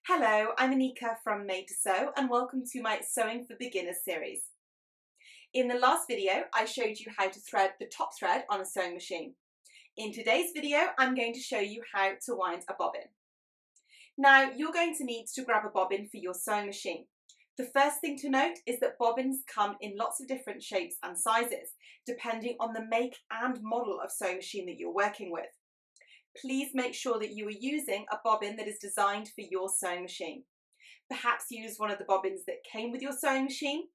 Hello, I'm Anika from Made to Sew and welcome to my Sewing for Beginners series. In the last video, I showed you how to thread the top thread on a sewing machine. In today's video, I'm going to show you how to wind a bobbin. Now, you're going to need to grab a bobbin for your sewing machine. The first thing to note is that bobbins come in lots of different shapes and sizes, depending on the make and model of sewing machine that you're working with. Please make sure that you are using a bobbin that is designed for your sewing machine. Perhaps use one of the bobbins that came with your sewing machine.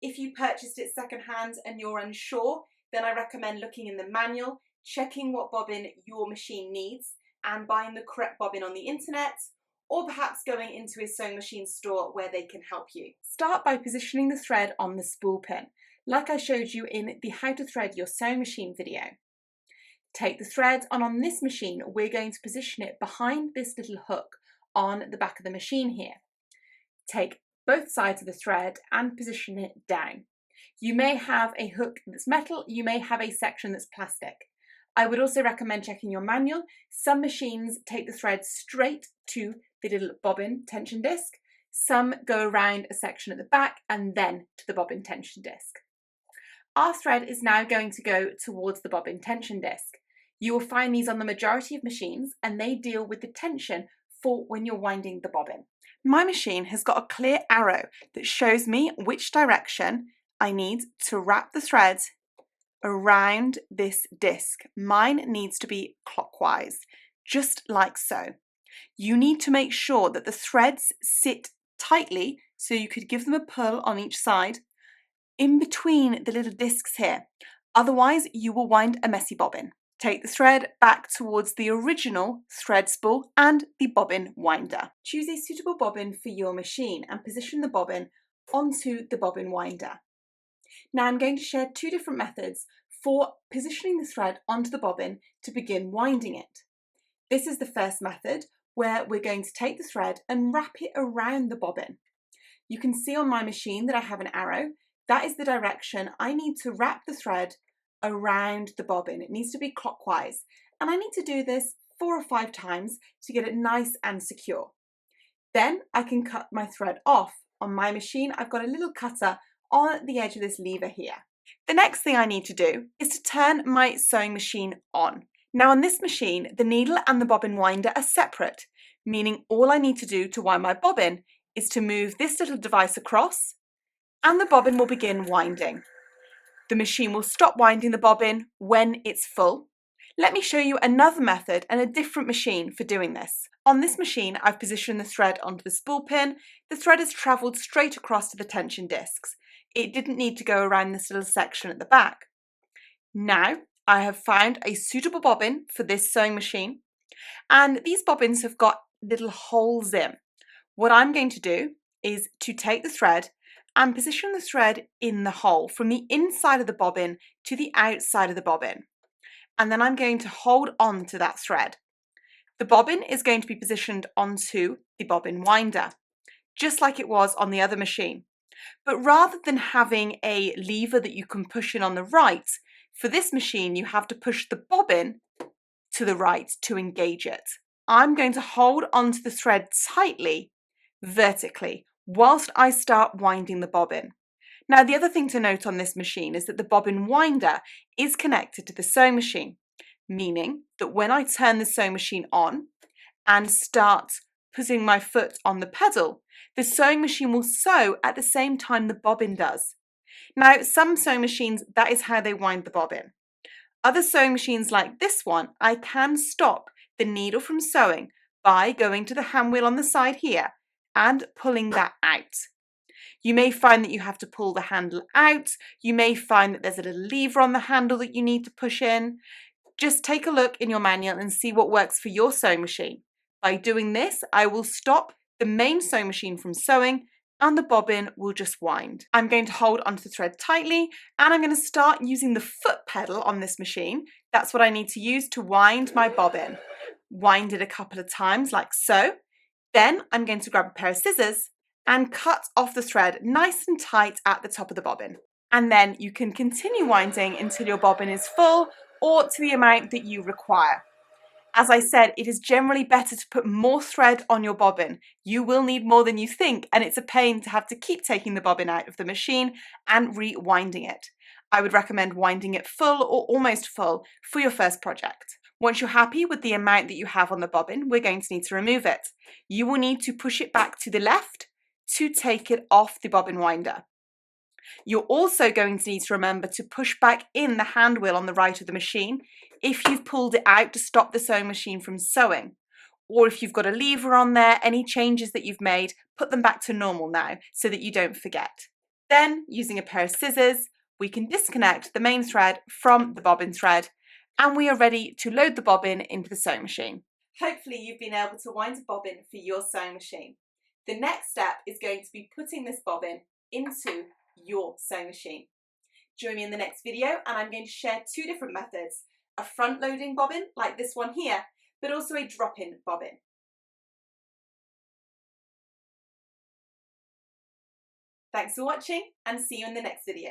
If you purchased it secondhand and you're unsure, then I recommend looking in the manual, checking what bobbin your machine needs and buying the correct bobbin on the internet, or perhaps going into a sewing machine store where they can help you. Start by positioning the thread on the spool pin, like I showed you in the How to Thread Your Sewing Machine video. Take the thread, and on this machine we're going to position it behind this little hook on the back of the machine here. Take both sides of the thread and position it down. You may have a hook that's metal, you may have a section that's plastic. I would also recommend checking your manual. Some machines take the thread straight to the little bobbin tension disc. Some go around a section at the back and then to the bobbin tension disc. Our thread is now going to go towards the bobbin tension disc. You will find these on the majority of machines and they deal with the tension for when you're winding the bobbin. My machine has got a clear arrow that shows me which direction I need to wrap the thread around this disc. Mine needs to be clockwise, just like so. You need to make sure that the threads sit tightly so you could give them a pull on each side in between the little discs here. Otherwise, you will wind a messy bobbin. Take the thread back towards the original thread spool and the bobbin winder. Choose a suitable bobbin for your machine and position the bobbin onto the bobbin winder. Now I'm going to share two different methods for positioning the thread onto the bobbin to begin winding it. This is the first method where we're going to take the thread and wrap it around the bobbin. You can see on my machine that I have an arrow. That is the direction I need to wrap the thread around the bobbin. It needs to be clockwise, and I need to do this 4 or 5 times to get it nice and secure. Then I can cut my thread off. On my machine, I've got a little cutter on the edge of this lever here. The next thing I need to do is to turn my sewing machine on. Now on this machine, the needle and the bobbin winder are separate, meaning all I need to do to wind my bobbin is to move this little device across and the bobbin will begin winding. The machine will stop winding the bobbin when it's full. Let me show you another method and a different machine for doing this. On this machine, I've positioned the thread onto the spool pin. The thread has travelled straight across to the tension discs. It didn't need to go around this little section at the back. Now, I have found a suitable bobbin for this sewing machine, and these bobbins have got little holes in. What I'm going to do is to take the thread and position the thread in the hole from the inside of the bobbin to the outside of the bobbin. And then I'm going to hold on to that thread. The bobbin is going to be positioned onto the bobbin winder, just like it was on the other machine. But rather than having a lever that you can push in on the right, for this machine you have to push the bobbin to the right to engage it. I'm going to hold onto the thread tightly, vertically, whilst I start winding the bobbin. Now the other thing to note on this machine is that the bobbin winder is connected to the sewing machine, meaning that when I turn the sewing machine on and start putting my foot on the pedal, the sewing machine will sew at the same time the bobbin does. Now some sewing machines, that is how they wind the bobbin. Other sewing machines like this one, I can stop the needle from sewing by going to the hand wheel on the side here and pulling that out. You may find that you have to pull the handle out. You may find that there's a little lever on the handle that you need to push in. Just take a look in your manual and see what works for your sewing machine. By doing this, I will stop the main sewing machine from sewing and the bobbin will just wind. I'm going to hold onto the thread tightly and I'm going to start using the foot pedal on this machine. That's what I need to use to wind my bobbin. Wind it a couple of times like so. Then I'm going to grab a pair of scissors and cut off the thread nice and tight at the top of the bobbin. And then you can continue winding until your bobbin is full or to the amount that you require. As I said, it is generally better to put more thread on your bobbin. You will need more than you think, and it's a pain to have to keep taking the bobbin out of the machine and rewinding it. I would recommend winding it full or almost full for your first project. Once you're happy with the amount that you have on the bobbin, we're going to need to remove it. You will need to push it back to the left to take it off the bobbin winder. You're also going to need to remember to push back in the hand wheel on the right of the machine if you've pulled it out to stop the sewing machine from sewing. Or if you've got a lever on there, any changes that you've made, put them back to normal now so that you don't forget. Then, using a pair of scissors, we can disconnect the main thread from the bobbin thread, and we are ready to load the bobbin into the sewing machine. Hopefully you've been able to wind a bobbin for your sewing machine. The next step is going to be putting this bobbin into your sewing machine. Join me in the next video and I'm going to share two different methods, a front loading bobbin like this one here, but also a drop-in bobbin. Thanks for watching and see you in the next video.